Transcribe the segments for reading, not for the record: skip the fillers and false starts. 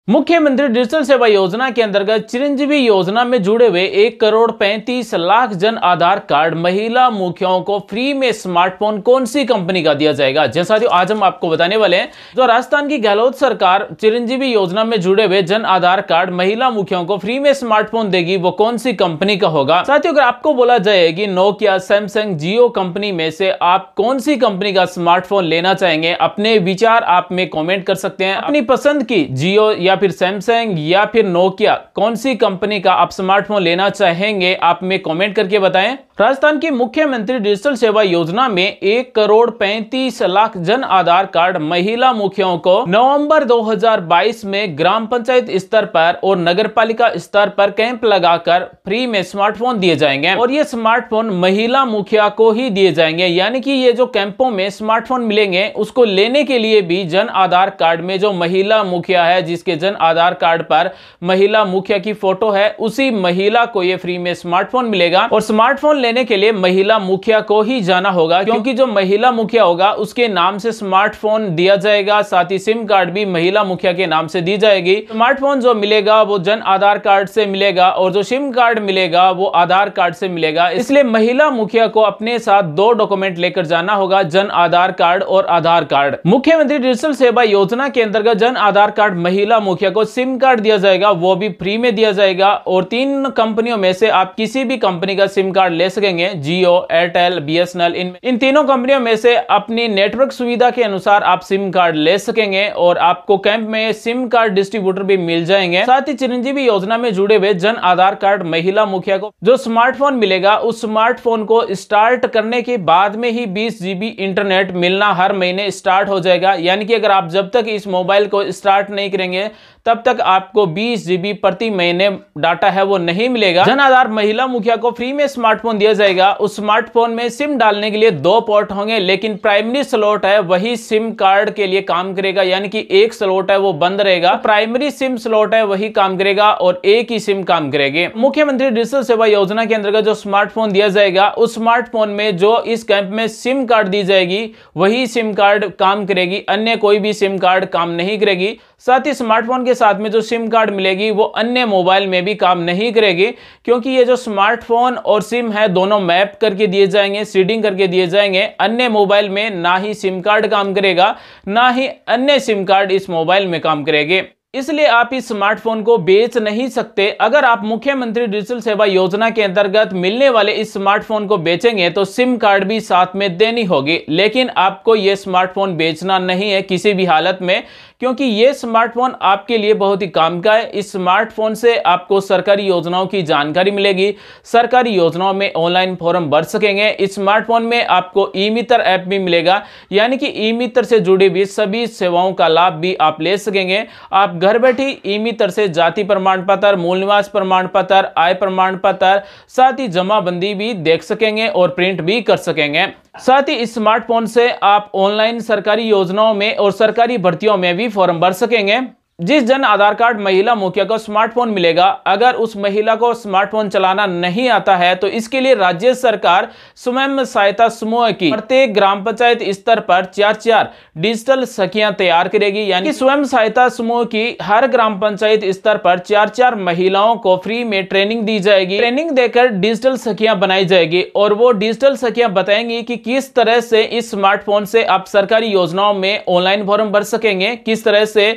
मुख्यमंत्री डिजिटल सेवा योजना के अंतर्गत चिरंजीवी योजना में जुड़े हुए 1,35,00,000 जन आधार कार्ड महिला मुखियाओं को फ्री में स्मार्टफोन कौन सी कंपनी का दिया जाएगा। जैसा कि आज हम आपको बताने वाले हैं, जो राजस्थान की गहलोत सरकार चिरंजीवी योजना में जुड़े हुए जन आधार कार्ड महिला मुखियाओं को फ्री में स्मार्टफोन देगी, वो कौन सी कंपनी का होगा। साथियों, अगर आपको बोला जाए कि नोकिया, सैमसंग, जियो कंपनी में से आप कौन सी कंपनी का स्मार्टफोन लेना चाहेंगे, अपने विचार आप में कॉमेंट कर सकते हैं। अपनी पसंद की जियो या फिर सैमसंग या फिर नोकिया कौन सी कंपनी का आप स्मार्टफोन लेना चाहेंगे, आप में कमेंट करके बताएं। राजस्थान की मुख्यमंत्री डिजिटल सेवा योजना में 1,35,00,000 जन आधार कार्ड महिला मुखियाओं को नवंबर 2022 में ग्राम पंचायत स्तर पर और नगर पालिका स्तर पर कैंप लगाकर फ्री में स्मार्टफोन दिए जाएंगे और ये स्मार्टफोन महिला मुखिया को ही दिए जाएंगे। यानी कि ये जो कैंपों में स्मार्टफोन मिलेंगे, उसको लेने के लिए भी जन आधार कार्ड में जो महिला मुखिया है, जिसके जन आधार कार्ड पर महिला मुखिया की फोटो है, उसी महिला को ये फ्री में स्मार्टफोन मिलेगा। और स्मार्टफोन लेने के लिए महिला मुखिया को ही जाना होगा, क्योंकि जो महिला मुखिया होगा उसके नाम से स्मार्टफोन दिया जाएगा। साथ ही सिम कार्ड भी महिला मुखिया के नाम से दी जाएगी। स्मार्टफोन जो मिलेगा वो जन आधार कार्ड से मिलेगा और जो सिम कार्ड मिलेगा वो आधार कार्ड से मिलेगा। इसलिए महिला मुखिया को अपने साथ 2 डॉक्यूमेंट लेकर जाना होगा, जन आधार कार्ड और आधार कार्ड। मुख्यमंत्री डिजिटल सेवा योजना के अंतर्गत जन आधार कार्ड महिला मुखिया को सिम कार्ड दिया जाएगा, वो भी फ्री में दिया जाएगा। और 3 कंपनियों में से आप किसी भी कंपनी का सिम कार्ड ले सकेंगे, जियो, एयरटेल, बीएसएनएल। इन तीनों कंपनियों में से अपनी नेटवर्क सुविधा के अनुसार आप सिम कार्ड ले सकेंगे और आपको कैंप में सिम कार्ड डिस्ट्रीब्यूटर भी मिल जाएंगे। साथ ही चिरंजीवी योजना में जुड़े हुए जन आधार कार्ड महिला मुखिया को जो स्मार्टफोन मिलेगा, उस स्मार्टफोन को स्टार्ट करने के बाद में ही 20 GB इंटरनेट मिलना हर महीने स्टार्ट हो जाएगा। यानी कि अगर आप जब तक इस मोबाइल को स्टार्ट नहीं करेंगे, तब तक आपको 20 GB प्रति महीने डाटा है वो नहीं मिलेगा। जन आधार महिला मुखिया को फ्री में स्मार्टफोन दिया जाएगा। उस स्मार्टफोन में सिम डालने के लिए 2 पोर्ट होंगे, लेकिन प्राइमरी स्लॉट है वही सिम कार्ड के लिए काम करेगा। यानी कि एक स्लॉट है वो बंद रहेगा, प्राइमरी सिम स्लॉट है वही काम करेगा और एक ही सिम काम करेगी। मुख्यमंत्री डिजिटल सेवा योजना के अंतर्गत जो स्मार्टफोन दिया जाएगा, उस स्मार्टफोन में जो इस कैंप में सिम कार्ड दी जाएगी वही सिम कार्ड काम करेगी, अन्य कोई भी सिम कार्ड काम नहीं करेगी। साथ ही स्मार्टफोन के साथ में जो सिम कार्ड मिलेगी वो अन्य मोबाइल में भी काम नहीं करेगी, क्योंकि ये जो स्मार्टफोन और सिम है दोनों मैप करके दिए जाएंगे, सीडिंग करके दिए जाएंगे। अन्य मोबाइल में ना ही सिम कार्ड काम करेगा, ना ही अन्य सिम कार्ड इस मोबाइल में काम करेंगे। इसलिए आप इस स्मार्टफोन को बेच नहीं सकते। अगर आप मुख्यमंत्री डिजिटल सेवा योजना के अंतर्गत मिलने वाले इस स्मार्टफोन को बेचेंगे तो सिम कार्ड भी साथ में देनी होगी, लेकिन आपको यह स्मार्टफोन बेचना नहीं है किसी भी हालत में, क्योंकि ये स्मार्टफोन आपके लिए बहुत ही काम का है। इस स्मार्टफोन से आपको सरकारी योजनाओं की जानकारी मिलेगी, सरकारी योजनाओं में ऑनलाइन फॉर्म भर सकेंगे। इस स्मार्टफोन में आपको ई मित्र ऐप भी मिलेगा, यानी कि ई मित्र से जुड़ी हुई सभी सेवाओं का लाभ भी आप ले सकेंगे। आप घर बैठे ई मित्र से जाति प्रमाण पत्र, मूल निवास प्रमाण पत्र, आय प्रमाण पत्र, साथ ही जमाबंदी भी देख सकेंगे और प्रिंट भी कर सकेंगे। साथ ही इस स्मार्टफोन से आप ऑनलाइन सरकारी योजनाओं में और सरकारी भर्तियों में भी फॉर्म भर सकेंगे। जिस जन आधार कार्ड महिला मुखिया को स्मार्टफोन मिलेगा, अगर उस महिला को स्मार्टफोन चलाना नहीं आता है तो इसके लिए राज्य सरकार स्वयं सहायता समूह की प्रत्येक ग्राम पंचायत स्तर पर 4 डिजिटल सखियां तैयार करेगी। यानी स्वयं सहायता समूह की हर ग्राम पंचायत स्तर पर 4 महिलाओं को फ्री में ट्रेनिंग दी जाएगी। ट्रेनिंग देकर डिजिटल सखियां बनाई जाएगी और वो डिजिटल सखियां बताएंगी कि किस तरह से इस स्मार्टफोन से आप सरकारी योजनाओं में ऑनलाइन फॉर्म भर सकेंगे, किस तरह से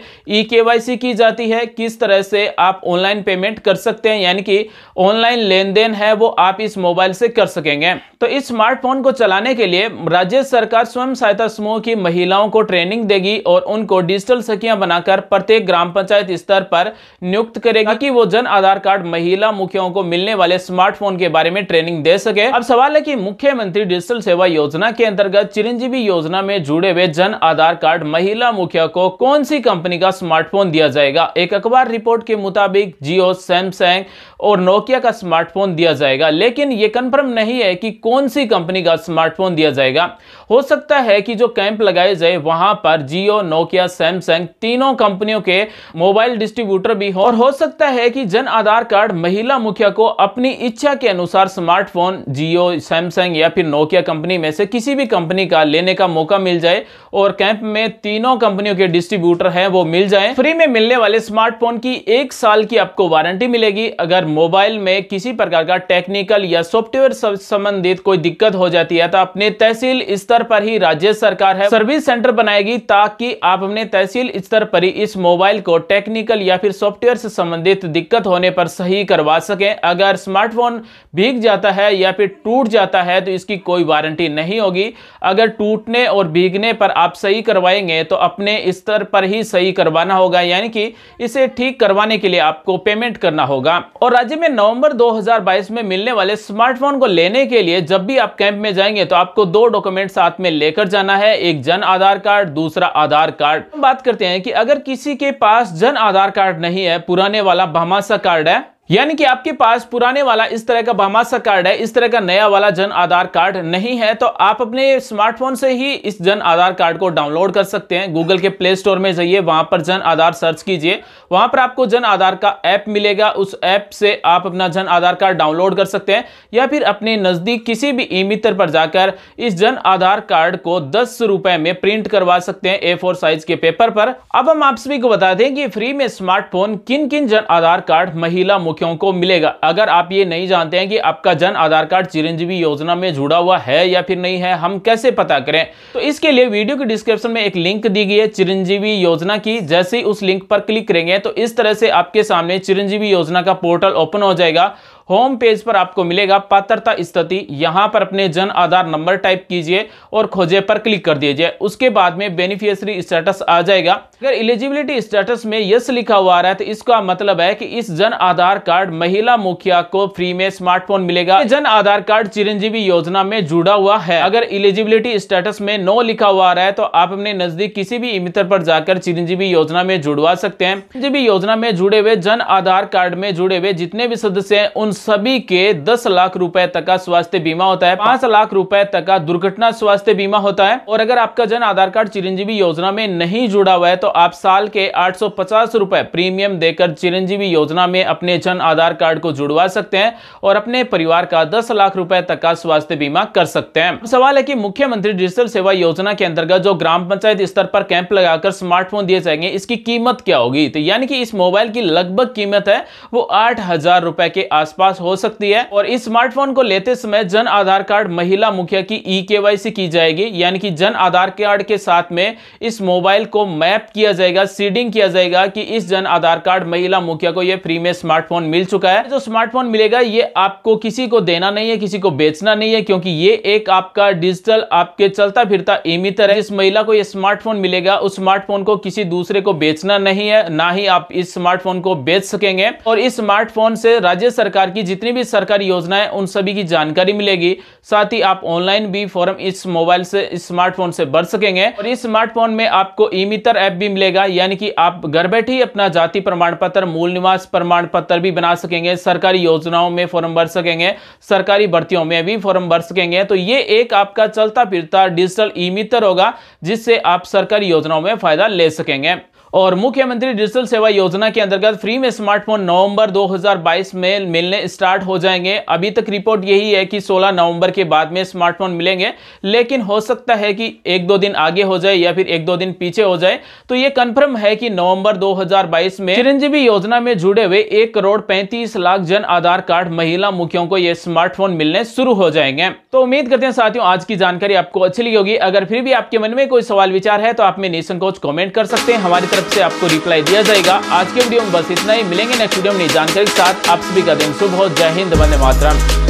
KYC की जाती है, किस तरह से आप ऑनलाइन पेमेंट कर सकते हैं, यानी कि ऑनलाइन लेन देन है वो आप इस मोबाइल से कर सकेंगे। तो इस स्मार्टफोन को चलाने के लिए राज्य सरकार स्वयं सहायता समूह की महिलाओं को ट्रेनिंग देगी और उनको डिजिटल सखियां बनाकर प्रत्येक ग्राम पंचायत स्तर पर नियुक्त करेगी, ताकि वो जन आधार कार्ड महिला मुखियाओं को मिलने वाले स्मार्टफोन के बारे में ट्रेनिंग दे सके। अब सवाल है कि मुख्यमंत्री डिजिटल सेवा योजना के अंतर्गत चिरंजीवी योजना में जुड़े हुए जन आधार कार्ड महिला मुखिया को कौन सी कंपनी का स्मार्टफोन दिया जाएगा। एक अखबार रिपोर्ट के मुताबिक जियो, सैमसंग और नोकिया का स्मार्टफोन दिया जाएगा, लेकिन यह कंफर्म नहीं है कि कौन सी कंपनी का स्मार्टफोन दिया जाएगा। हो सकता है कि जो कैंप लगाए जाए वहां पर जियो, नोकिया, सैमसंग तीनों कंपनियों के मोबाइल डिस्ट्रीब्यूटर भी हो, और हो सकता है कि जन आधार कार्ड महिला मुखिया को अपनी इच्छा के अनुसार स्मार्टफोन जियो, सैमसंग या फिर नोकिया कंपनी में से किसी भी कंपनी का लेने का मौका मिल जाए और कैंप में तीनों कंपनियों के डिस्ट्रीब्यूटर हैं वो मिल जाए। फ्री में मिलने वाले स्मार्टफोन की 1 साल की आपको वारंटी मिलेगी। अगर मोबाइल में किसी प्रकार का टेक्निकल या सॉफ्टवेयर संबंधित कोई दिक्कत हो जाती है तो अपने तहसील स्तर पर ही राज्य सरकार है सर्विस सेंटर बनाएगी, ताकि आप अपने तहसील स्तर पर ही इस मोबाइल को टेक्निकल या फिर सॉफ्टवेयर से संबंधित दिक्कत होने पर सही करवा सकें। अगर स्मार्टफोन भीग जाता है या फिर टूट जाता है तो इसकी कोई वारंटी नहीं होगी। अगर टूटने और भीगने पर आप सही करवाएंगे तो अपने स्तर पर ही सही करवाना होगा, यानी कि इसे ठीक करवाने के लिए आपको पेमेंट करना होगा। और राज्य में नवंबर 2022 में मिलने वाले स्मार्टफोन को लेने के लिए जब भी आप कैंप में जाएंगे तो आपको 2 डॉक्यूमेंट साथ में लेकर जाना है, एक जन आधार कार्ड, दूसरा आधार कार्ड। बात करते हैं कि अगर किसी के पास जन आधार कार्ड नहीं है, पुराने वाला भामाशाह कार्ड है, यानी कि आपके पास पुराने वाला इस तरह का भामाशाह कार्ड है, इस तरह का नया वाला जन आधार कार्ड नहीं है, तो आप अपने स्मार्टफोन से ही इस जन आधार कार्ड को डाउनलोड कर सकते हैं। गूगल के प्ले स्टोर में जाइए, वहां पर जन आधार सर्च कीजिए, वहां पर आपको जन आधार का ऐप मिलेगा। उस ऐप से आप अपना जन आधार कार्ड डाउनलोड कर सकते हैं, या फिर अपने नजदीक किसी भी ई मित्र पर जाकर इस जन आधार कार्ड को 10 रुपए में प्रिंट करवा सकते हैं A4 साइज के पेपर पर। अब हम आप सभी को बता दें कि फ्री में स्मार्टफोन किन किन जन आधार कार्ड महिला को मिलेगा। अगर आप ये नहीं जानते हैं कि आपका जन आधार कार्ड चिरंजीवी योजना में जुड़ा हुआ है या फिर नहीं है, हम कैसे पता करें, तो इसके लिए वीडियो के डिस्क्रिप्शन में एक लिंक दी गई है चिरंजीवी योजना की। जैसे ही उस लिंक पर क्लिक करेंगे तो इस तरह से आपके सामने चिरंजीवी योजना का पोर्टल ओपन हो जाएगा। होम पेज पर आपको मिलेगा पात्रता स्थिति, यहां पर अपने जन आधार नंबर टाइप कीजिए और खोजे पर क्लिक कर दीजिए। उसके बाद में बेनिफिशियरी स्टेटस आ जाएगा। अगर एलिजिबिलिटी स्टेटस में यस लिखा हुआ आ रहा है तो इसका मतलब है कि इस जन आधार कार्ड महिला मुखिया को फ्री में स्मार्टफोन मिलेगा। जन आधार कार्ड चिरंजीवी योजना में जुड़ा हुआ है। अगर एलिजिबिलिटी स्टेटस में नो लिखा हुआ आ रहा है तो आप अपने नजदीक किसी भी मित्र पर जाकर चिरंजीवी योजना में जुड़वा सकते हैं। चिरंजीवी योजना में जुड़े हुए जन आधार कार्ड में जुड़े हुए जितने भी सदस्य हैं उन सभी के 10 लाख रुपए तक का स्वास्थ्य बीमा होता है, 5 लाख रुपए तक का दुर्घटना स्वास्थ्य बीमा होता है। और अगर आपका जन आधार कार्ड चिरंजीवी योजना में नहीं जुड़ा हुआ है तो आप साल के 850 रुपए प्रीमियम देकर चिरंजीवी योजना में अपने जन आधार कार्ड को जुड़वा सकते हैं और अपने परिवार का 10 लाख रुपए तक का स्वास्थ्य बीमा कर सकते हैं। सवाल है कि मुख्यमंत्री डिजिटल सेवा योजना के अंतर्गत जो ग्राम पंचायत स्तर पर कैंप लगाकर स्मार्टफोन दिए जाएंगे, इसकी कीमत क्या होगी? तो यानी कि इस मोबाइल की लगभग कीमत है वो 8,000 रुपए के आसपास हो सकती है। और इस स्मार्टफोन को लेते समय जन आधार कार्ड महिला मुखिया की ई-केवाईसी की जाएगी, यानी कि जन आधार कार्ड के साथ में इस मोबाइल को मैप किया जाएगा, सीडिंग किया जाएगा कि इस जन आधार कार्ड महिला मुखिया को यह फ्री में स्मार्टफोन मिल चुका है। जो स्मार्टफोन मिलेगा ये आपको किसी को देना नहीं है, किसी को बेचना नहीं है, क्योंकि ये एक आपका डिजिटल आपके चलता फिरता ई-मित्र है। इस महिला को यह स्मार्टफोन मिलेगा, उस स्मार्टफोन को किसी दूसरे को बेचना नहीं है, ना ही आप इस स्मार्टफोन को बेच सकेंगे। और इस स्मार्टफोन से राज्य सरकार की जितनी भी सरकारी योजनाएं उन सभी की जानकारी मिलेगी। साथ ही आप ऑनलाइन भी फॉर्म इस मोबाइल से इस स्मार्टफोन से भर सकेंगे। और इस स्मार्टफोन में आपको ई-मित्र ऐप भी मिलेगा, यानी कि आप घर बैठे ही अपना जाति प्रमाण पत्र, मूल निवास प्रमाण पत्र भी बना सकेंगे, सरकारी योजनाओं में फॉर्म भर सकेंगे, सरकारी भर्तियों में भी फॉर्म भर सकेंगे। तो ये एक आपका चलता फिरता डिजिटल ई-मित्र होगा जिससे आप सरकारी योजनाओं में फायदा ले सकेंगे। और मुख्यमंत्री डिजिटल सेवा योजना के अंतर्गत फ्री में स्मार्टफोन नवंबर 2022 में मिलने स्टार्ट हो जाएंगे। अभी तक रिपोर्ट यही है कि 16 नवंबर के बाद में स्मार्टफोन मिलेंगे, लेकिन हो सकता है कि 1-2 दिन आगे हो जाए या फिर 1-2 दिन पीछे हो जाए। तो यह कंफर्म है कि नवंबर 2022 में चिरंजीवी योजना में जुड़े हुए 1,35,00,000 जन आधार कार्ड महिला मुखियों को यह स्मार्टफोन मिलने शुरू हो जाएंगे। तो उम्मीद करते हैं साथियों आज की जानकारी आपको अच्छी लगी होगी। अगर फिर भी आपके मन में कोई सवाल विचार है तो आप में निसंकोच कमेंट कर सकते हैं, हमारी तरफ से आपको रिप्लाई दिया जाएगा। आज के वीडियो में बस इतना ही, मिलेंगे नेक्स्ट वीडियो में नई जानकारी के साथ। आप सभी का दिन शुभ हो। जय हिंद, वंदे मातरम।